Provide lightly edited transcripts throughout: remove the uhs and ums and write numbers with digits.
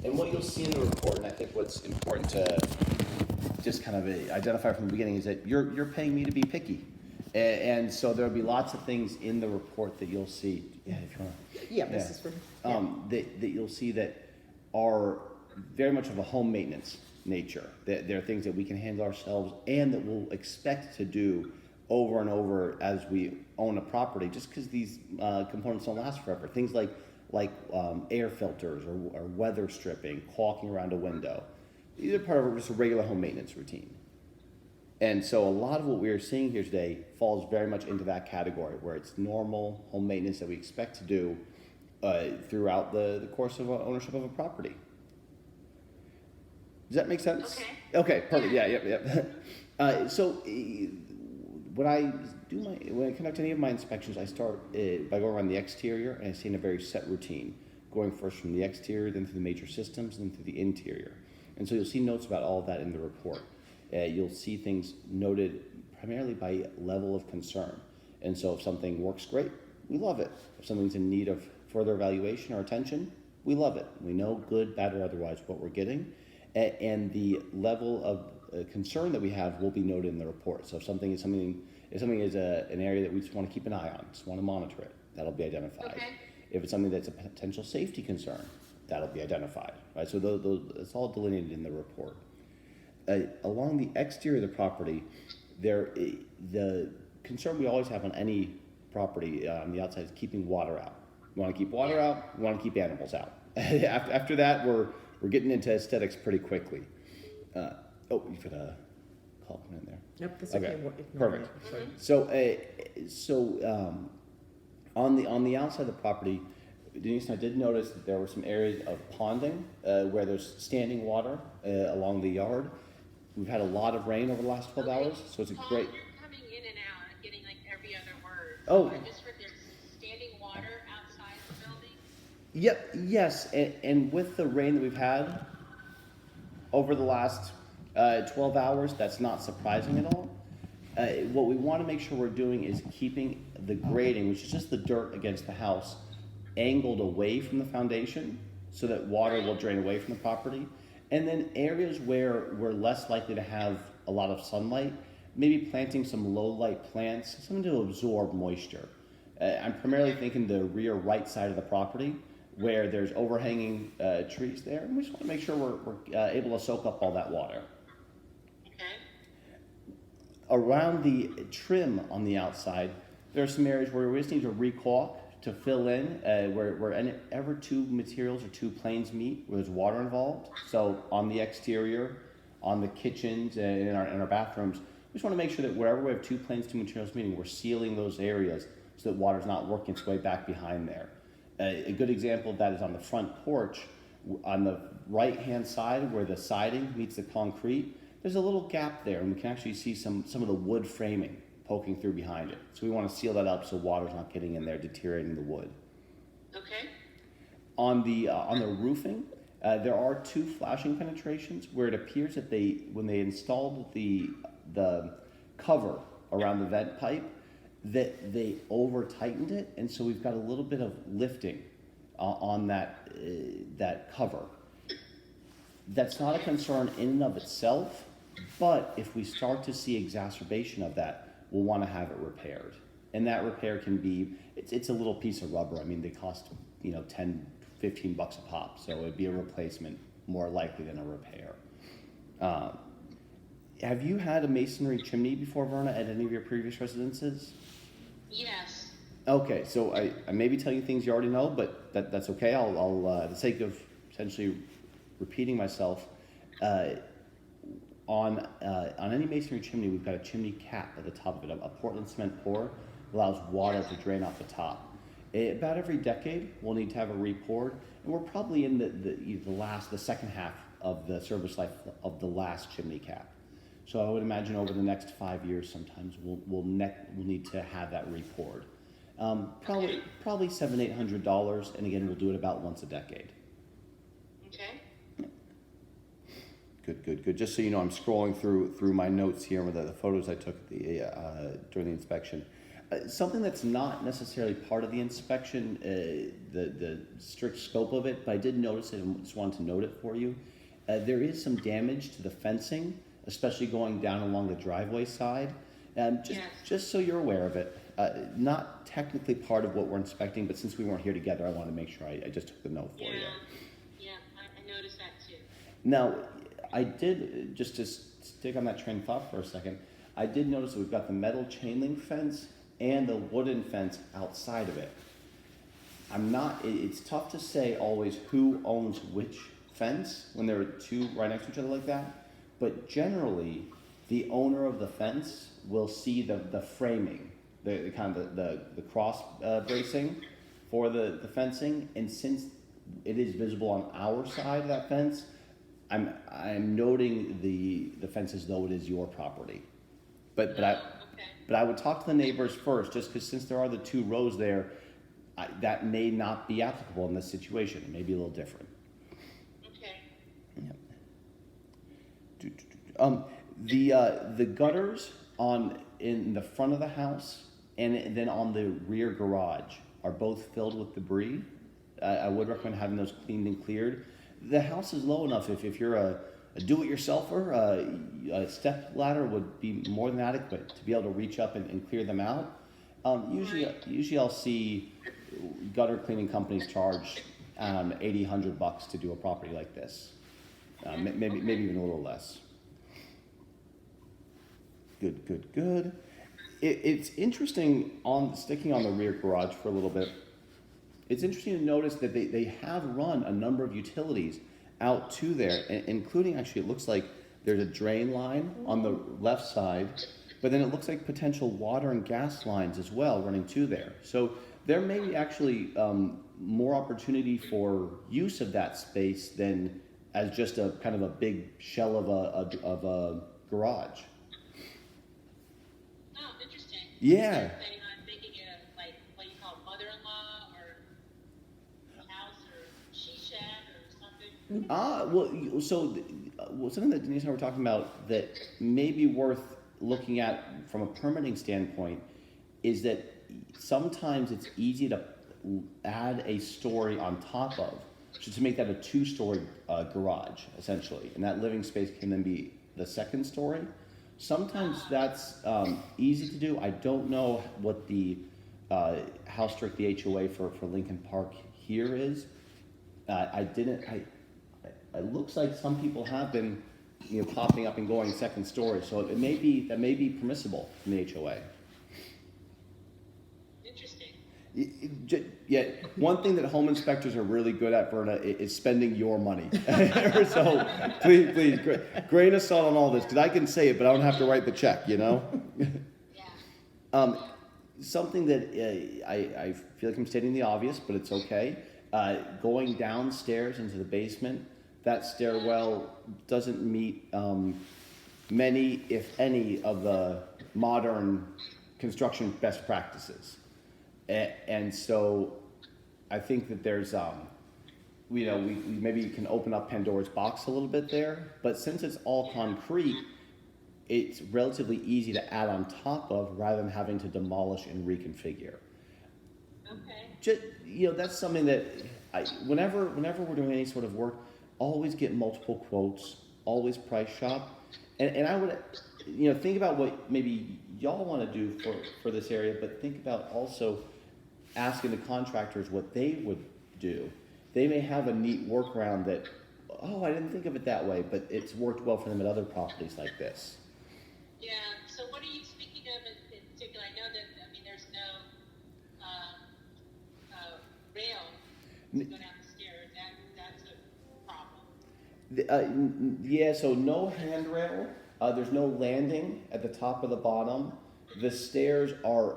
And what you'll see in the report, and I think what's important to just kind of identify from the beginning, is that you're paying me to be picky. And so there'll be lots of things in the report that you'll see. Yeah, if you want to. Yeah, this is for, That you'll see that are very much of a home maintenance nature. That there are things that we can handle ourselves and that we'll expect to do over and over as we own a property, just because these components don't last forever. Things like air filters or weather stripping, caulking around a window. These are part of just a regular home maintenance routine. And so a lot of what we are seeing here today falls very much into that category, where it's normal home maintenance that we expect to do throughout the course of ownership of a property. Does that make sense? Okay. Okay, perfect. Yeah. So when I conduct any of my inspections, I start by going around the exterior, and I stay in a very set routine, going first from the exterior, then through the major systems, then through the interior. And so you'll see notes about all of that in the report. You'll see things noted primarily by level of concern. And so if something works great, we love it. If something's in need of further evaluation or attention, we love it. We know, good, bad, or otherwise, what we're getting. And the level of concern that we have will be noted in the report. So if something is an area that we just want to keep an eye on, just want to monitor it, that'll be identified. Okay. If it's something that's a potential safety concern, that'll be identified. Right? So it's all delineated in the report. Along the exterior of the property, the concern we always have on any property on the outside is keeping water out. We want to keep water out. We want to keep animals out. After that, we're getting into aesthetics pretty quickly. You've got a call coming in there. nope, that's Okay, okay. We'll ignore perfect. it. Sorry. So on the outside of the property, Denise and I did notice that there were some areas of ponding where there's standing water along the yard. We've had a lot of rain over the last 12 hours, so it's a Paul, great. you're coming in and out. I'm getting like every other word. Oh. I just heard there's standing water outside the building. Yep. Yes, and with the rain that we've had over the last 12 hours, that's not surprising at all. What we want to make sure we're doing is keeping the grading, which is just the dirt against the house, angled away from the foundation so that water will drain away from the property. And then areas where we're less likely to have a lot of sunlight, maybe planting some low light plants, something to absorb moisture. I'm primarily thinking the rear right side of the property where there's overhanging trees there. And we just want to make sure we're able to soak up all that water. Okay. Around the trim on the outside, there are some areas where we just need to re-caulk to fill in wherever two materials or two planes meet, where there's water involved. So on the exterior, on the kitchens, and in our bathrooms, we just want to make sure that wherever we have two planes, two materials meeting, we're sealing those areas so that water's not working its way back behind there. A good example of that is on the front porch, on the right-hand side where the siding meets the concrete. There's a little gap there, and we can actually see some of the wood framing poking through behind it. So we want to seal that up so water's not getting in there, deteriorating the wood. Okay. On the roofing, there are two flashing penetrations where it appears that when they installed the cover around the vent pipe, that they over tightened it, and so we've got a little bit of lifting on that cover. That's not a concern in and of itself, but if we start to see exacerbation of that, we'll want to have it repaired. And that repair can be, it's a little piece of rubber. I mean, they cost, $10, $15 a pop. So it'd be a replacement more likely than a repair. Have you had a masonry chimney before, Verna, at any of your previous residences? Yes. Okay, so I may be telling you things you already know, but that's okay. I'll for the sake of potentially repeating myself, on any masonry chimney, we've got a chimney cap at the top of it. A Portland cement pour allows water to drain off the top. About every decade, we'll need to have a re-poured, and we're probably in the second half of the service life of the last chimney cap. So I would imagine over the next 5 years, sometimes we'll need to have that re-poured. Probably $700-800, and again, we'll do it about once a decade. Okay. Good. Just so you know, I'm scrolling through my notes here with the photos I took during the inspection. Something that's not necessarily part of the inspection, the strict scope of it, but I did notice it and just wanted to note it for you. There is some damage to the fencing, especially going down along the driveway side. Yes. Just so you're aware of it. Not technically part of what we're inspecting, but since we weren't here together, I want to make sure I just took the note for you. Yeah, I noticed that too. Now, I did, just to stick on that train of thought for a second, I did notice that we've got the metal chain link fence and the wooden fence outside of it. It's tough to say always who owns which fence when there are two right next to each other like that, but generally, the owner of the fence will see the framing, the kind of the cross bracing for the fencing, and since it is visible on our side of that fence, I'm noting the fence as though it is your property. But Okay. I would talk to the neighbors first, just because since there are the two rows there, that may not be applicable in this situation. It may be a little different. Okay. The gutters in the front of the house and then on the rear garage are both filled with debris. I would recommend having those cleaned and cleared. The house is low enough if you're a do-it-yourselfer, a step ladder would be more than adequate to be able to reach up and clear them out. Usually I'll see gutter cleaning companies charge $80, $100 to do a property like this. Maybe even a little less. Good. It's interesting, sticking on the rear garage for a little bit, it's interesting to notice that they have run a number of utilities out to there, including actually it looks like there's a drain line on the left side, but then it looks like potential water and gas lines as well running to there. So there may be actually more opportunity for use of that space than as just a kind of a big shell of a garage. Oh, interesting. Yeah. I'm thinking of like what you call mother-in-law or house or she shed or something. Something that Denise and I were talking about that may be worth looking at from a permitting standpoint is that sometimes it's easy to add a story on top of, so to make that a two-story garage, essentially, and that living space can then be the second story. Sometimes that's easy to do. I don't know what the how strict the HOA for Lincoln Park here is. It looks like some people have been, popping up and going second story, so that may be permissible from the HOA. Interesting. Yeah, one thing that home inspectors are really good at, Verna, is spending your money. So please, grain of salt on all this, because I can say it, but I don't have to write the check, Yeah. Something that I feel like I'm stating the obvious, but it's okay. Going downstairs into the basement, that stairwell doesn't meet many, if any, of the modern construction best practices. And so I think that there's, we maybe can open up Pandora's box a little bit there, but since it's all concrete, it's relatively easy to add on top of rather than having to demolish and reconfigure. Okay. That's something that whenever we're doing any sort of work, always get multiple quotes, always price shop, and I would, think about what maybe y'all want to do for this area, but think about also asking the contractors what they would do. They may have a neat workaround that, I didn't think of it that way, but it's worked well for them at other properties like this. Yeah. So what are you speaking of in particular? I know that there's no rail to go down the stairs. That's a problem. So no handrail. There's no landing at the top or the bottom. The stairs are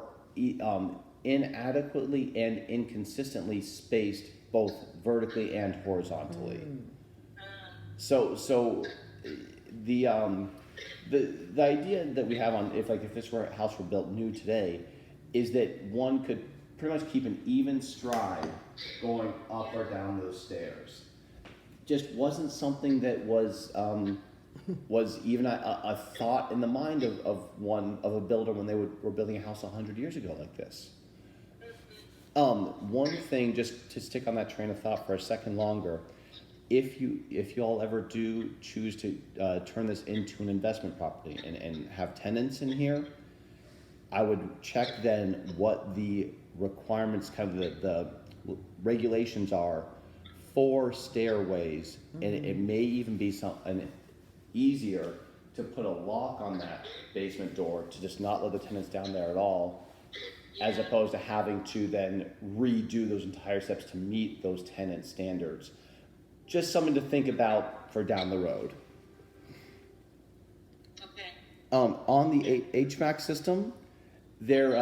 inadequately and inconsistently spaced both vertically and horizontally. So the idea that we have if this house were built new today is that one could pretty much keep an even stride going up or down those stairs. Just wasn't something that was was even a thought in the mind of a builder when they were building a house 100 years ago like this. One thing, just to stick on that train of thought for a second longer, if you all ever do choose to turn this into an investment property and have tenants in here, I would check then what the requirements, kind of the regulations are for stairways, and it may even be easier to put a lock on that basement door to just not let the tenants down there at all, as opposed to having to then redo those entire steps to meet those tenant standards. Just something to think about for down the road. Okay. On the HVAC system, there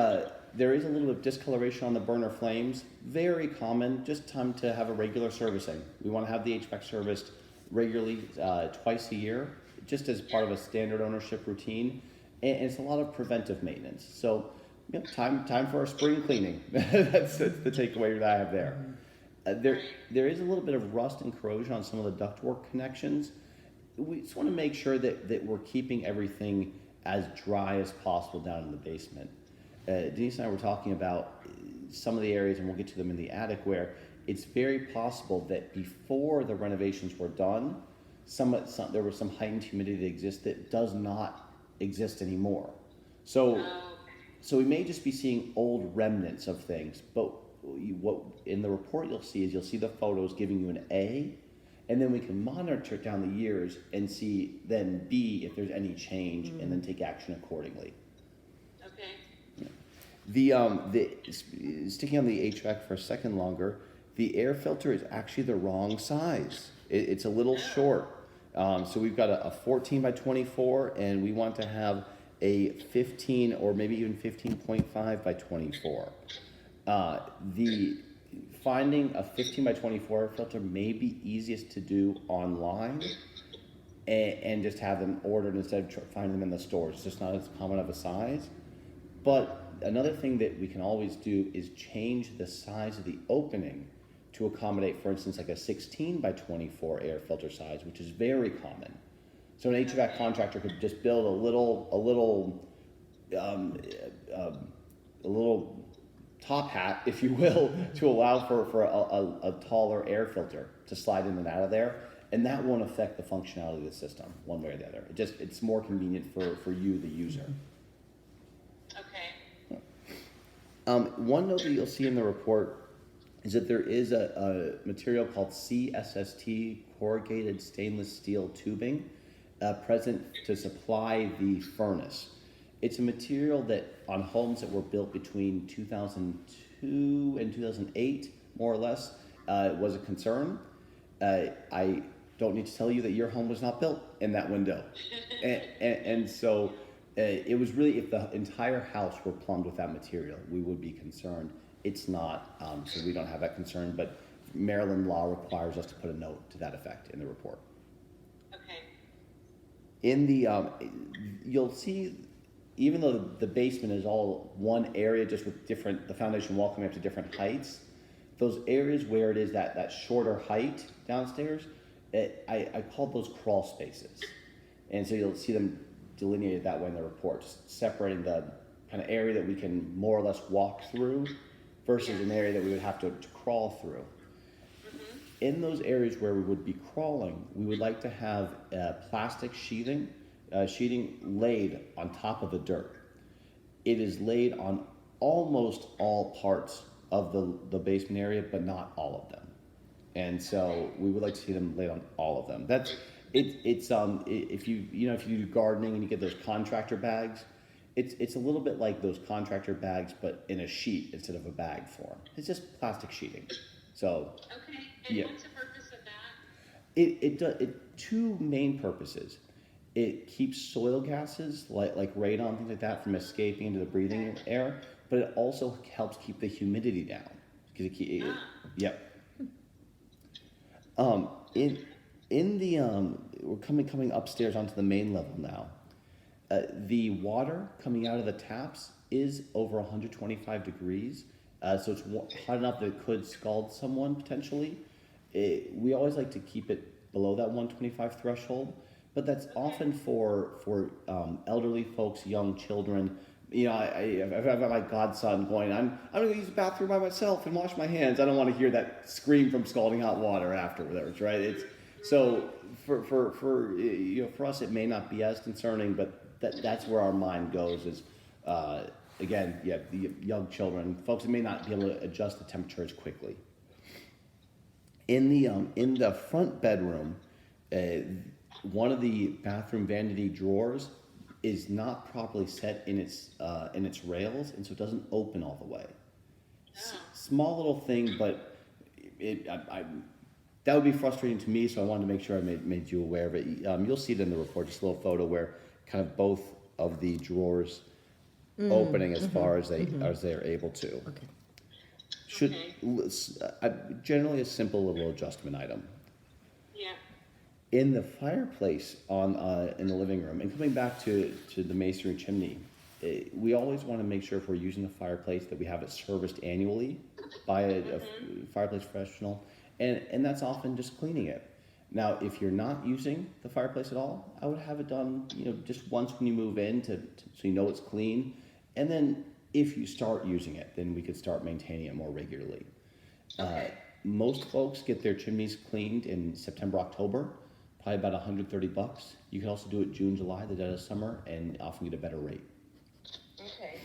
is a little bit of discoloration on the burner flames. Very common, just time to have a regular servicing. We want to have the HVAC serviced regularly, twice a year, just as part of a standard ownership routine. And it's a lot of preventive maintenance. So, time for a spring cleaning. That's the takeaway that I have there. There is a little bit of rust and corrosion on some of the ductwork connections. We just want to make sure that we're keeping everything as dry as possible down in the basement. Denise and I were talking about some of the areas, and we'll get to them in the attic, where it's very possible that before the renovations were done, there was some heightened humidity that exists that does not exist anymore. So we may just be seeing old remnants of things, but what in the report you'll see the photos giving you an A, and then we can monitor it down the years and see then B if there's any change, and then take action accordingly. Okay. The sticking on the HVAC for a second longer, the air filter is actually the wrong size. It's a little short. So we've got a 14 by 24, and we want to have a 15 or maybe even 15.5 by 24. The finding a 15 by 24 air filter may be easiest to do online, and just have them ordered instead of finding them in the stores. It's just not as common of a size. But another thing that we can always do is change the size of the opening to accommodate, for instance, like a 16 by 24 air filter size, which is very common. So an HVAC contractor could just build a little top hat, if you will, to allow for a taller air filter to slide in and out of there, and that won't affect the functionality of the system one way or the other. It's more convenient for you, the user. Okay. One note that you'll see in the report is that there is a material called CSST, corrugated stainless steel tubing, present to supply the furnace. It's a material that on homes that were built between 2002 and 2008, more or less, was a concern. I don't need to tell you that your home was not built in that window. And so it was really, if the entire house were plumbed with that material, we would be concerned. It's not, so we don't have that concern, but Maryland law requires us to put a note to that effect in the report. Okay. In the, you'll see, even though the basement is all one area, just with the foundation wall coming up to different heights, those areas where it is that shorter height downstairs, I call those crawl spaces. And so you'll see them delineated that way in the report, just separating the kind of area that we can more or less walk through versus an area that we would have to crawl through. Mm-hmm. In those areas where we would be crawling, we would like to have plastic sheeting laid on top of the dirt. It is laid on almost all parts of the basement area, but not all of them. And so we would like to see them laid on all of them. If you do gardening and you get those contractor bags, it's a little bit like those contractor bags, but in a sheet instead of a bag form. It's just plastic sheeting. So Okay. And yeah. what's the purpose of that? It does two main purposes. It keeps soil gases like radon, things like that, from escaping into the breathing air, but it also helps keep the humidity down. Yep. In the we're coming upstairs onto the main level now. The water coming out of the taps is over 125 degrees, so it's hot enough that it could scald someone potentially. We always like to keep it below that 125 threshold, but that's often for elderly folks, young children. You know, I've got my godson going. I'm going to use the bathroom by myself and wash my hands. I don't want to hear that scream from scalding hot water afterwards, right? It's so for you know, for us it may not be as concerning, but that's where our mind goes. Is again, yeah, the young children, folks that may not be able to adjust the temperature as quickly. In the front bedroom, one of the bathroom vanity drawers is not properly set in its rails, and so it doesn't open all the way. Small little thing, but that would be frustrating to me. So I wanted to make sure I made you aware of it. You'll see it in the report, just a little photo where kind of both of the drawers opening as far as they are able to. Okay. Should generally a simple little adjustment item. Yeah. In the fireplace in the living room, and coming back to the masonry chimney, we always want to make sure if we're using the fireplace that we have it serviced annually by a fireplace professional, and that's often just cleaning it. Now, if you're not using the fireplace at all, I would have it done, you know, just once when you move in so you know it's clean, and then if you start using it, then we could start maintaining it more regularly. Okay. Most folks get their chimneys cleaned in September, October, probably about $130. You can also do it June, July, the dead of summer, and often get a better rate. Okay.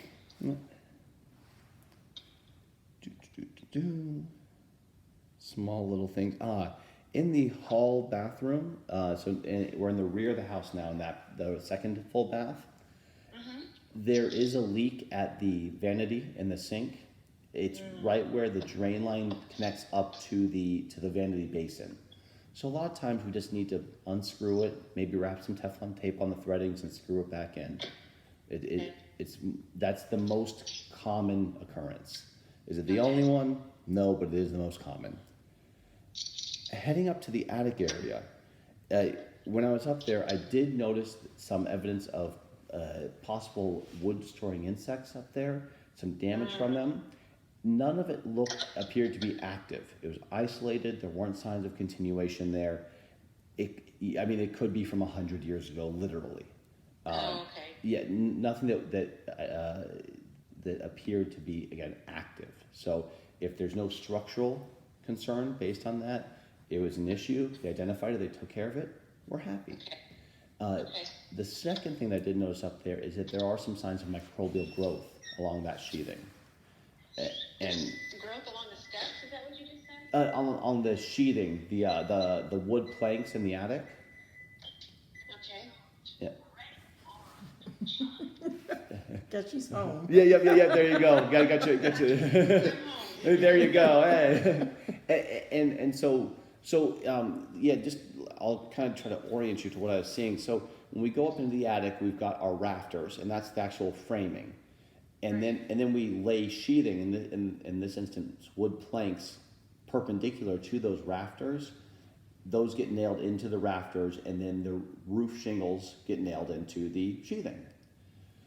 Small little things. In the hall bathroom, we're in the rear of the house now, in the second full bath. There is a leak at the vanity in the sink. It's right where the drain line connects up to the vanity basin. So a lot of times we just need to unscrew it, maybe wrap some Teflon tape on the threadings and screw it back in. That's the most common occurrence. Is it the only one? No, but it is the most common. Heading up to the attic area, when I was up there, I did notice some evidence of possible wood-storing insects up there, some damage from them. None of it appeared to be active. It was isolated. There weren't signs of continuation there. It could be from 100 years ago, literally. Okay. Yeah, nothing that appeared to be, again, active. So if there's no structural concern based on that, it was an issue. They identified it. They took care of it. We're happy. Okay. The second thing that I did notice up there is that there are some signs of microbial growth along that sheathing. And Growth along the steps, is that what you just said? on the sheathing, the wood planks in the attic. Okay. Yeah. Guess she's home. Yeah. There you go. Got you. There you go. Hey. And so just I'll kind of try to orient you to what I was seeing. So when we go up into the attic, we've got our rafters, and that's the actual framing. And then we lay sheathing, in this instance, wood planks perpendicular to those rafters. Those get nailed into the rafters, and then the roof shingles get nailed into the sheathing.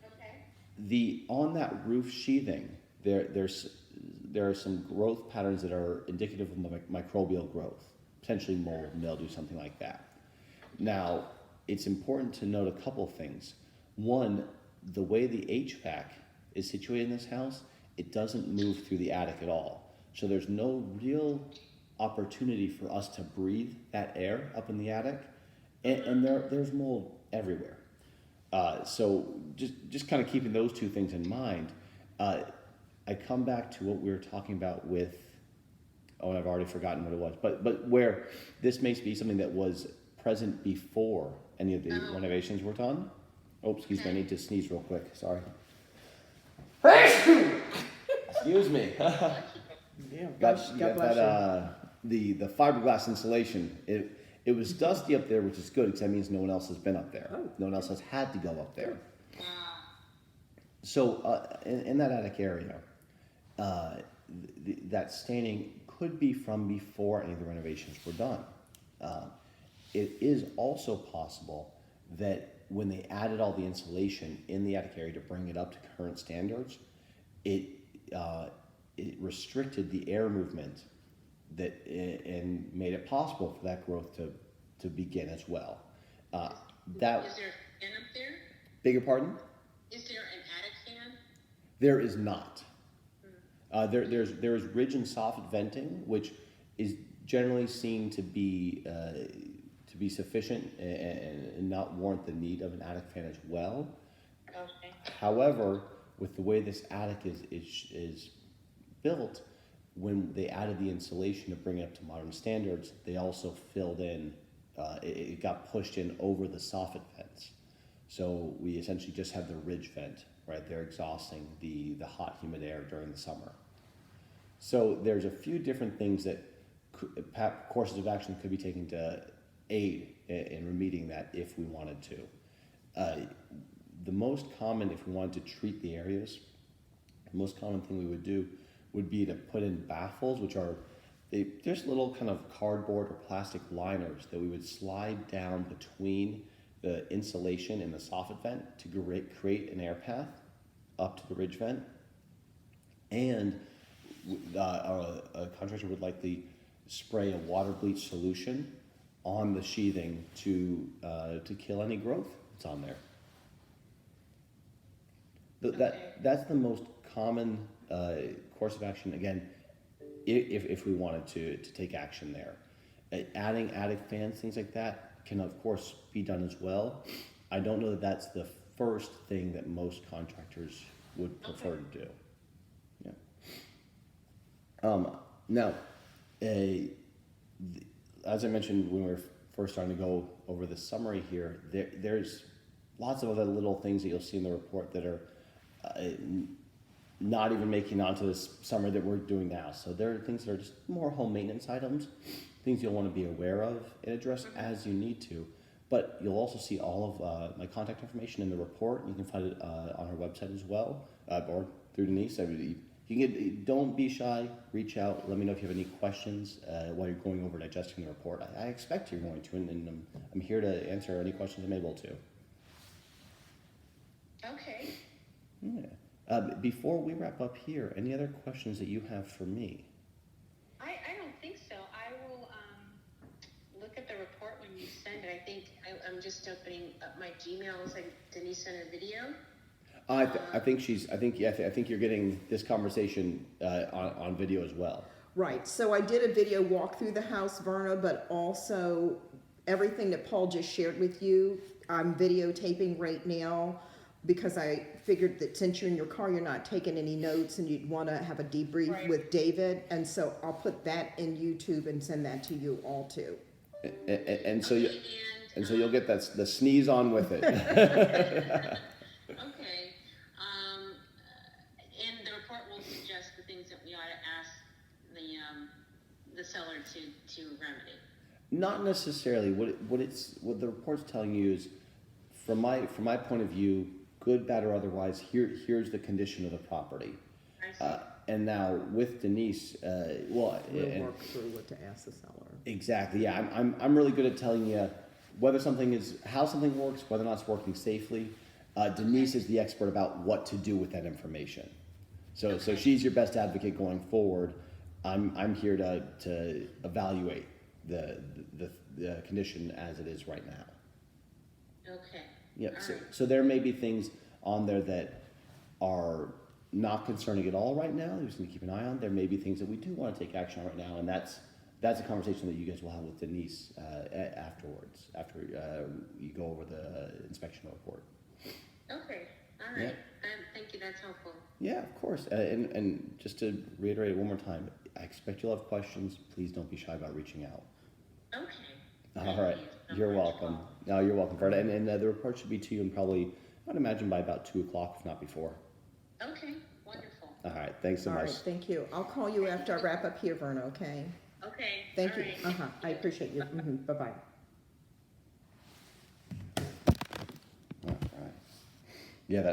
Okay. On that roof sheathing, there are some growth patterns that are indicative of microbial growth, potentially mold, mildew, something like that. Now, it's important to note a couple things. One, the way the HVAC is situated in this house, it doesn't move through the attic at all. So there's no real opportunity for us to breathe that air up in the attic, and there's mold everywhere. So just kind of keeping those two things in mind, I come back to what we were talking about with, I've already forgotten what it was, but where this may be something that was present before any of the renovations were done. Oh, excuse me, I need to sneeze real quick, sorry. Excuse me. Yeah, Got God bless that, the fiberglass insulation. It was dusty up there, which is good because that means no one else has been up there. Oh. No one else has had to go up there. So in that attic area, that staining could be from before any of the renovations were done. It is also possible that when they added all the insulation in the attic area to bring it up to current standards, it restricted the air movement and made it possible for that growth to begin as well. That, Is there a fan up there? beg your pardon? Is there an attic fan? There is not. There's ridge and soffit venting, which is generally seen to be sufficient and not warrant the need of an attic fan as well. Okay. However, with the way this attic is built, when they added the insulation to bring it up to modern standards, they also filled in. It got pushed in over the soffit vents, so we essentially just have the ridge vent right there exhausting the hot, humid air during the summer. So there's a few different things that courses of action could be taken to aid in remedying that if we wanted to. The most common, if we wanted to treat the areas, the most common thing we would do would be to put in baffles, which are there's little kind of cardboard or plastic liners that we would slide down between the insulation and the soffit vent to create an air path up to the ridge vent. And a contractor would likely spray a water bleach solution on the sheathing to kill any growth that's on there. That's the most common course of action. Again, if we wanted to take action there, adding attic fans, things like that, can of course be done as well. I don't know that that's the first thing that most contractors would prefer to do. Yeah. Now, as I mentioned when we were first starting to go over the summary here, there's lots of other little things that you'll see in the report that are not even making onto this summary that we're doing now. So there are things that are just more home maintenance items, things you'll want to be aware of and address as you need to. But you'll also see all of my contact information in the report. You can find it on our website as well, or through Denise. I mean, you can don't be shy, reach out, let me know if you have any questions while you're going over digesting the report. I expect you're going to, and I'm here to answer any questions I'm able to. Okay. Yeah. Before we wrap up here, any other questions that you have for me? I don't think so. I will look at the report when you send it. I think I'm just opening up my Gmail. Looks like Denise sent a video. I think you're getting this conversation on video as well. Right, so I did a video walk through the house, Verna, but also everything that Paul just shared with you, I'm videotaping right now because I figured that since you're in your car, you're not taking any notes and you'd want to have a debrief with David. And so I'll put that in YouTube and send that to you all too. And so you'll get the sneeze on with it. Okay. And the report will suggest the things that we ought to ask the seller to remedy. Not necessarily. What the report's telling you is, from my point of view, good, bad, or otherwise, here's the condition of the property. And now with Denise, We'll work through what to ask the seller. Exactly. Yeah, I'm really good at telling you how something works, whether or not it's working safely. Denise is the expert about what to do with that information. So she's your best advocate going forward. I'm here to evaluate the condition as it is right now. Okay. Yep. All right. So there may be things on there that are not concerning at all right now. You just need to keep an eye on. There may be things that we do want to take action on right now, and that's a conversation that you guys will have with Denise afterwards, after you go over the inspection report. Okay. All right. Thank you. That's helpful. Yeah, of course. And just to reiterate it one more time, I expect you'll have questions. Please don't be shy about reaching out. Okay. All right. You're welcome. No, you're welcome, Verna. And the report should be to you in probably, I'd imagine, by about 2 o'clock, if not before. Okay. Wonderful. All right. Thanks so All much. right, thank you. I'll call you after I wrap up here, Verna, okay? Okay. Thank all you. right. I appreciate you. Bye-bye. All right. Yeah, that